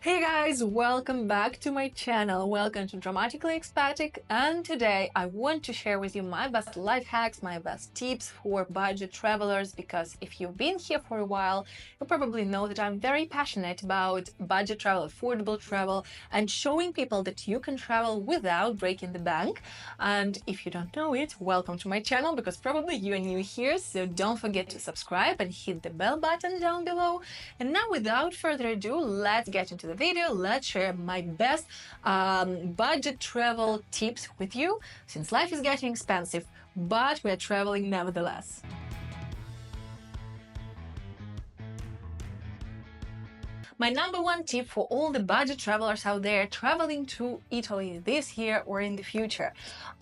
Hey guys, welcome back to my channel. Welcome to Dramatically Expatic, and today I want to share with you my best life hacks, my best tips for budget travelers, because if you've been here for a while, you probably know that I'm very passionate about budget travel, affordable travel, and showing people that you can travel without breaking the bank. And if you don't know it, welcome to my channel, because probably you are new here, so don't forget to subscribe and hit the bell button down below. And now, without further ado, let's get into the video. Let's share my best budget travel tips with you, since life is getting expensive, but we're traveling nevertheless. My number one tip for all the budget travelers out there traveling to Italy this year or in the future.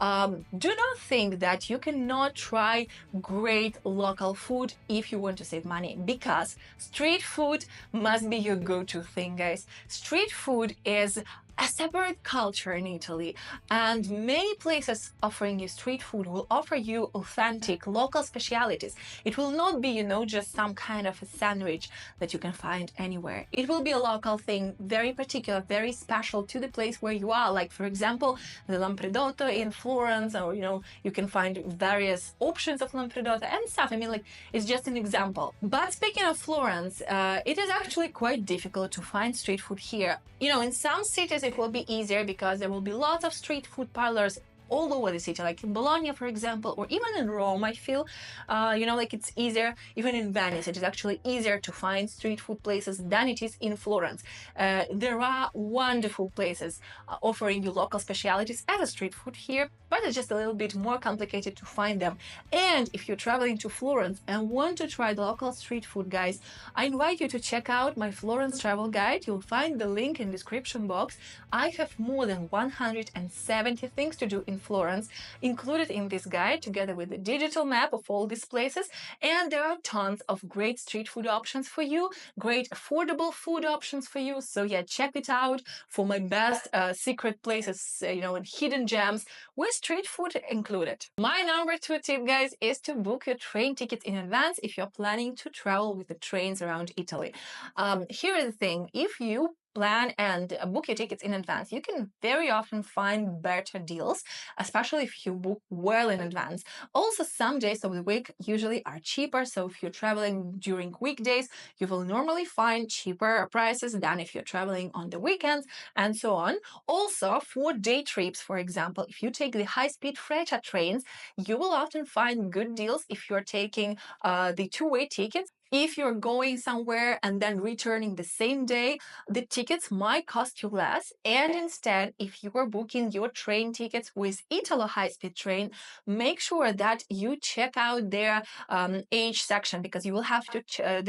Do not think that you cannot try great local food if you want to save money, because street food must be your go-to thing, guys. Street food is a separate culture in Italy, and many places offering you street food will offer you authentic local specialities. It will not be, just some kind of a sandwich that you can find anywhere. It will be a local thing, very particular, very special to the place where you are. Like, for example, the lampredotto in Florence, or, you can find various options of lampredotto and stuff. I mean, like, it's just an example. But speaking of Florence, it is actually quite difficult to find street food here. In some cities, it will be easier because there will be lots of street food parlors all over the city, like in Bologna, for example, or even in Rome. I feel, it's easier. Even in Venice, it is actually easier to find street food places than it is in Florence. There are wonderful places offering you local specialities as a street food here, but it's just a little bit more complicated to find them. And if you're traveling to Florence and want to try the local street food, guys, I invite you to check out my Florence travel guide. You'll find the link in the description box. I have more than 170 things to do in Florence included in this guide, together with a digital map of all these places. And there are tons of great street food options for you, great affordable food options for you. So yeah, check it out for my best secret places, and hidden gems with street food included. My number two tip, guys, is to book your train tickets in advance if you're planning to travel with the trains around Italy. Here is the thing: if you plan and book your tickets in advance, you can very often find better deals, especially if you book well in advance. Also, some days of the week usually are cheaper, so if you're traveling during weekdays, you will normally find cheaper prices than if you're traveling on the weekends, and so on. Also, for day trips, for example, if you take the high-speed Freccia trains, you will often find good deals if you're taking the two-way tickets. If you're going somewhere and then returning the same day, the tickets might cost you less. And instead, if you are booking your train tickets with Italo high-speed train, make sure that you check out their age section, because you will have to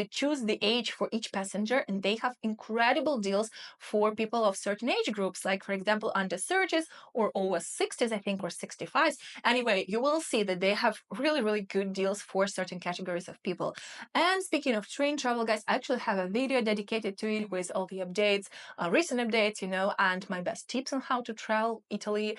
choose the age for each passenger, and they have incredible deals for people of certain age groups, like, for example, under 30s or over 60s, I think, or 65s. Anyway, you will see that they have really, really good deals for certain categories of people. And speaking of train travel, guys, I actually have a video dedicated to it with all the updates, recent updates, and my best tips on how to travel Italy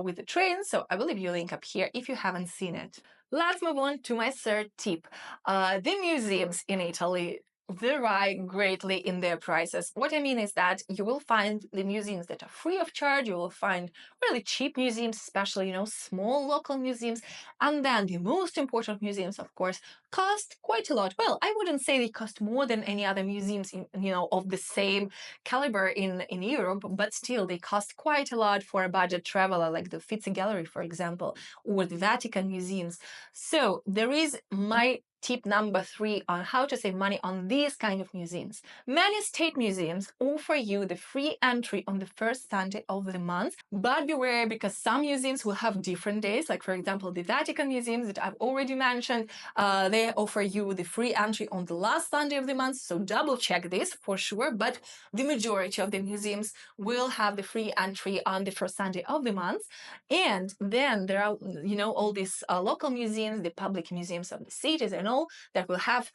with the train. So I will leave you a link up here if you haven't seen it. Let's move on to my third tip. The museums in Italy vary greatly in their prices. What I mean is that you will find the museums that are free of charge. You will find really cheap museums, especially, small local museums. And then the most important museums, of course, cost quite a lot. Well, I wouldn't say they cost more than any other museums of the same caliber in Europe, but still they cost quite a lot for a budget traveler, like the Uffizi Gallery, for example, or the Vatican museums. So there is my tip number 3 on how to save money on these kind of museums. Many state museums offer you the free entry on the first Sunday of the month, but beware, because some museums will have different days. Like, for example, the Vatican museums that I've already mentioned, they offer you the free entry on the last Sunday of the month, so double check this for sure. But the majority of the museums will have the free entry on the first Sunday of the month. And then there are, all these local museums, the public museums of the cities and channel that will have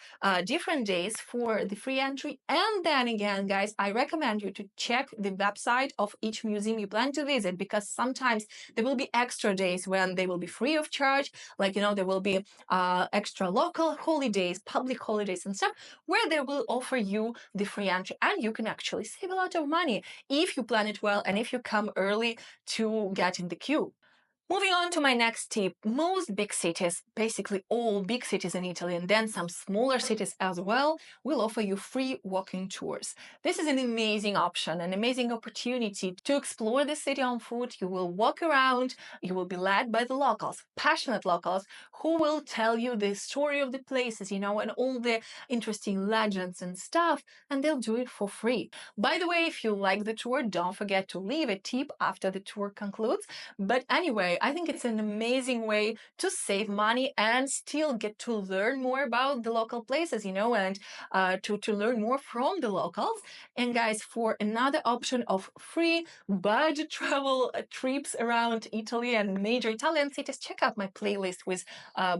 different days for the free entry. And then again, guys, I recommend you to check the website of each museum you plan to visit, because sometimes there will be extra days when they will be free of charge. Like, there will be extra local holidays, public holidays and stuff, where they will offer you the free entry, and you can actually save a lot of money if you plan it well and if you come early to get in the queue. Moving on to my next tip, most big cities, basically all big cities in Italy and then some smaller cities as well, will offer you free walking tours. This is an amazing option, an amazing opportunity to explore the city on foot. You will walk around, you will be led by the locals, passionate locals, who will tell you the story of the places, and all the interesting legends and stuff, and they'll do it for free. By the way, if you like the tour, don't forget to leave a tip after the tour concludes. But anyway, I think it's an amazing way to save money and still get to learn more about the local places, and to learn more from the locals. And guys, for another option of free budget travel trips around Italy and major Italian cities, check out my playlist with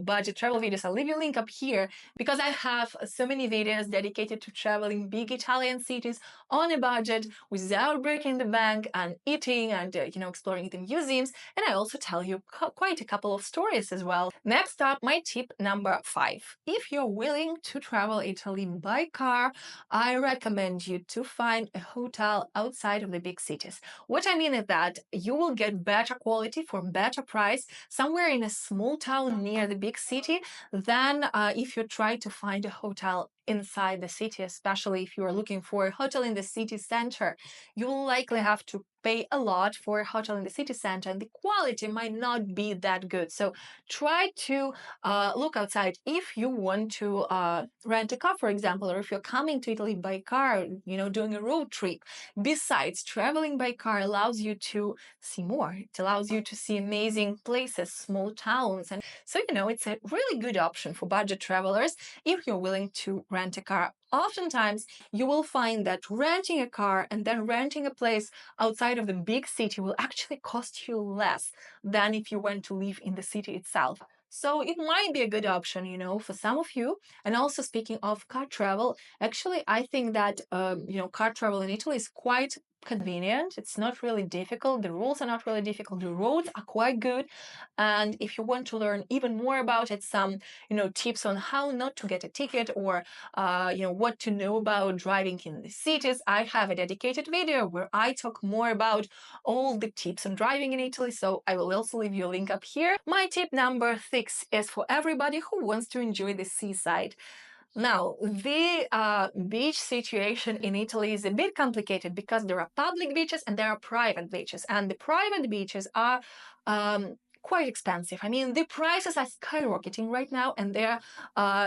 budget travel videos. I'll leave you a link up here, because I have so many videos dedicated to traveling big Italian cities on a budget without breaking the bank and eating and exploring the museums. And I also tell you quite a couple of stories as well. Next up, my tip number 5. If you're willing to travel Italy by car, I recommend you to find a hotel outside of the big cities. What I mean is that you will get better quality for better price somewhere in a small town near the big city than if you try to find a hotel inside the city, especially if you are looking for a hotel in the city center. You'll likely have to pay a lot for a hotel in the city center, and the quality might not be that good. So try to look outside. If you want to rent a car, for example, or if you're coming to Italy by car, doing a road trip, besides, traveling by car allows you to see more. It allows you to see amazing places, small towns. And so, it's a really good option for budget travelers if you're willing to rent a car. Oftentimes, you will find that renting a car and then renting a place outside of the big city will actually cost you less than if you went to live in the city itself. So it might be a good option, for some of you. And also, speaking of car travel, actually, I think that, car travel in Italy is quite convenient. It's not really difficult. The rules are not really difficult. The roads are quite good. And if you want to learn even more about it, some, tips on how not to get a ticket, or, what to know about driving in the cities, I have a dedicated video where I talk more about all the tips on driving in Italy. So I will also leave you a link up here. My tip number 6 is for everybody who wants to enjoy the seaside. Now, the beach situation in Italy is a bit complicated, because there are public beaches and there are private beaches. And the private beaches are quite expensive. I mean, the prices are skyrocketing right now, and they're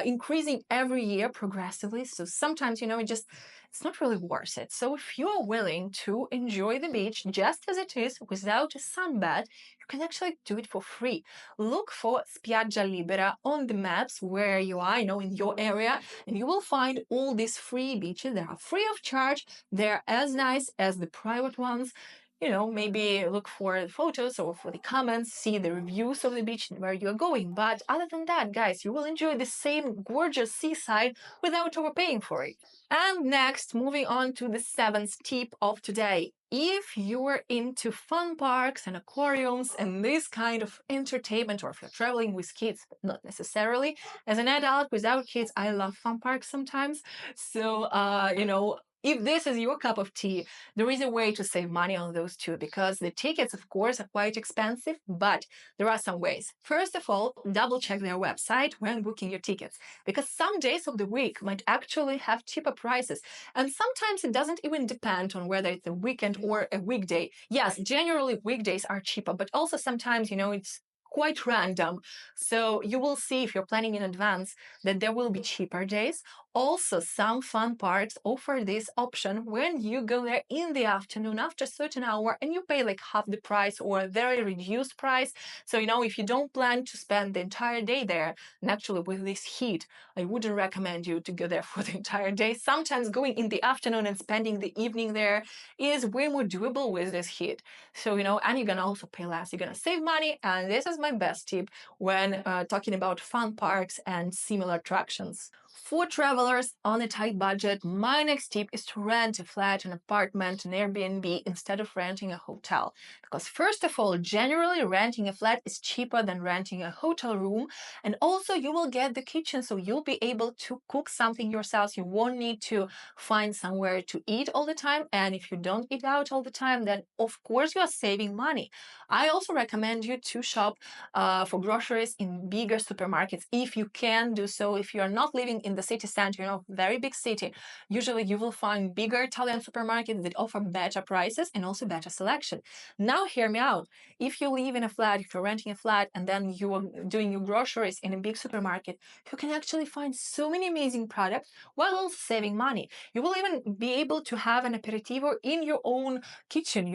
increasing every year progressively. So sometimes, it's not really worth it. So if you're willing to enjoy the beach just as it is without a sunbed, you can actually do it for free. Look for Spiaggia Libera on the maps where you are, in your area, and you will find all these free beaches. They are free of charge. They're as nice as the private ones. Maybe look for photos or for the comments, see the reviews of the beach where you're going. But other than that, guys, you will enjoy the same gorgeous seaside without overpaying for it. And next, moving on to the 7th tip of today. If you're into fun parks and aquariums and this kind of entertainment, or if you're traveling with kids, but not necessarily, as an adult without kids, I love fun parks sometimes. So, if this is your cup of tea, there is a way to save money on those too, because the tickets, of course, are quite expensive, but there are some ways. First of all, double check their website when booking your tickets, because some days of the week might actually have cheaper prices. And sometimes it doesn't even depend on whether it's a weekend or a weekday. Yes, generally weekdays are cheaper, but also sometimes, it's quite random. So you will see, if you're planning in advance, that there will be cheaper days, Also, some fun parks offer this option when you go there in the afternoon after a certain hour and you pay like half the price or a very reduced price. So, if you don't plan to spend the entire day there, and actually with this heat, I wouldn't recommend you to go there for the entire day. Sometimes going in the afternoon and spending the evening there is way more doable with this heat. So, and you're gonna also pay less. You're gonna save money. And this is my best tip when talking about fun parks and similar attractions. For travelers on a tight budget, my next tip is to rent a flat, an apartment, an Airbnb instead of renting a hotel. Because first of all, generally renting a flat is cheaper than renting a hotel room. And also you will get the kitchen, so you'll be able to cook something yourself. You won't need to find somewhere to eat all the time. And if you don't eat out all the time, then of course you are saving money. I also recommend you to shop for groceries in bigger supermarkets if you can do so. If you are not living in the city center, very big city, usually you will find bigger Italian supermarkets that offer better prices and also better selection. Now, hear me out. If you live in a flat, if you're renting a flat and then you are doing your groceries in a big supermarket, you can actually find so many amazing products while also saving money. You will even be able to have an aperitivo in your own kitchen,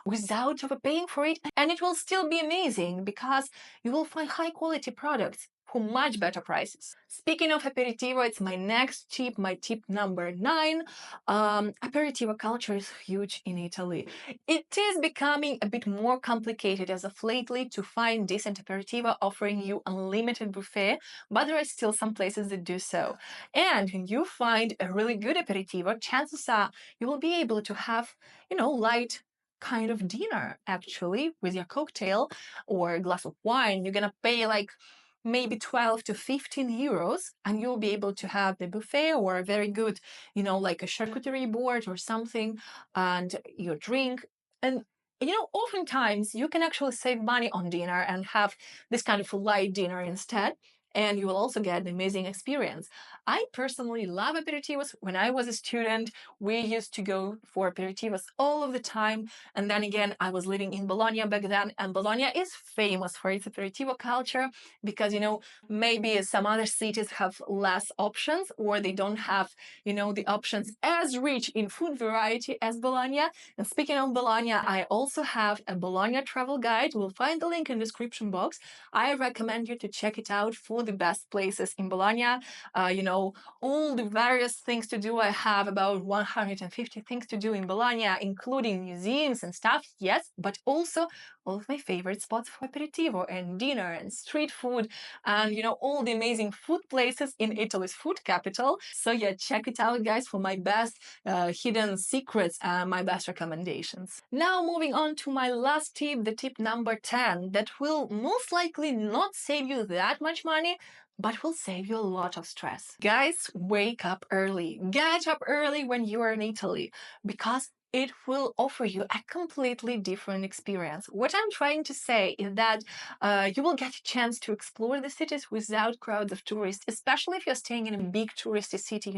without overpaying for it. And it will still be amazing because you will find high quality products for much better prices. Speaking of aperitivo, it's my next tip, my tip number 9. Aperitivo culture is huge in Italy. It is becoming a bit more complicated as of lately to find decent aperitivo offering you unlimited buffet, but there are still some places that do so. And when you find a really good aperitivo, chances are you will be able to have, light kind of dinner actually with your cocktail or a glass of wine. You're gonna pay like maybe 12 to 15 euros and you'll be able to have the buffet or a very good, like a charcuterie board or something and your drink. And oftentimes you can actually save money on dinner and have this kind of light dinner instead. And you will also get an amazing experience. I personally love aperitivos. When I was a student, we used to go for aperitivos all of the time. And then again, I was living in Bologna back then, and Bologna is famous for its aperitivo culture because, maybe some other cities have less options or they don't have, the options as rich in food variety as Bologna. And speaking of Bologna, I also have a Bologna travel guide. We'll find the link in the description box. I recommend you to check it out for the best places in Bologna. All the various things to do. I have about 150 things to do in Bologna, including museums and stuff, yes, but also all of my favorite spots for aperitivo and dinner and street food and, all the amazing food places in Italy's food capital. So yeah, check it out, guys, for my best hidden secrets and my best recommendations. Now, moving on to my last tip, the tip number 10, that will most likely not save you that much money, but will save you a lot of stress. Guys, wake up early. Get up early when you are in Italy because it will offer you a completely different experience. What I'm trying to say is that you will get a chance to explore the cities without crowds of tourists, especially if you're staying in a big touristy city,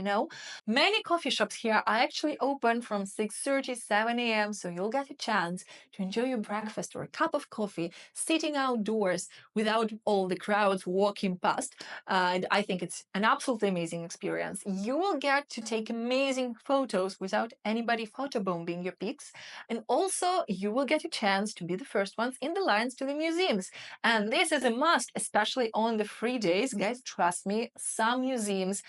Many coffee shops here are actually open from 6:30, 7 a.m., so you'll get a chance to enjoy your breakfast or a cup of coffee sitting outdoors without all the crowds walking past. And I think it's an absolutely amazing experience. You will get to take amazing photos without anybody photobombing your pics. And also, you will get a chance to be the first ones in the lines to the museums. And this is a must, especially on the free days. Guys, trust me, some museums,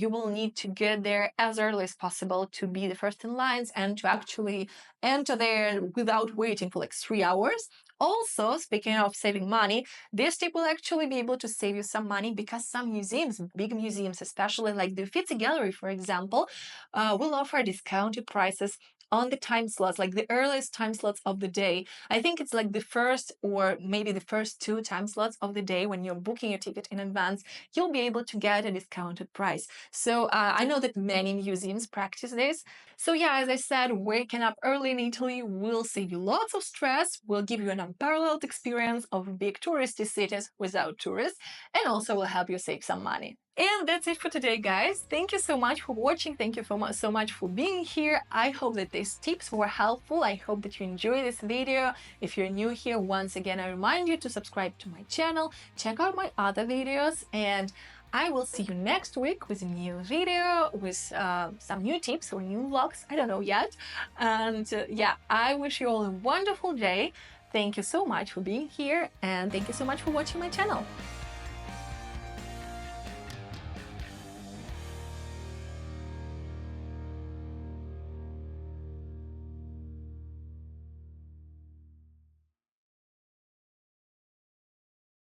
you will need to get there as early as possible to be the first in lines and to actually enter there without waiting for like 3 hours. Also, speaking of saving money, this tip will actually be able to save you some money because some museums, big museums, especially like the Uffizi Gallery, for example, will offer discounted prices on the time slots, like the earliest time slots of the day. I think it's like the first or maybe the first 2 time slots of the day when you're booking your ticket in advance, you'll be able to get a discounted price. So I know that many museums practice this. So yeah, as I said, waking up early in Italy will save you lots of stress, will give you an unparalleled experience of big touristy cities without tourists, and also will help you save some money. And that's it for today, guys. Thank you so much for watching. Thank you so much for being here. I hope that these tips were helpful. I hope that you enjoyed this video. If you're new here, once again, I remind you to subscribe to my channel, check out my other videos, and I will see you next week with a new video, with some new tips or new vlogs. I don't know yet. And yeah, I wish you all a wonderful day. Thank you so much for being here, and thank you so much for watching my channel.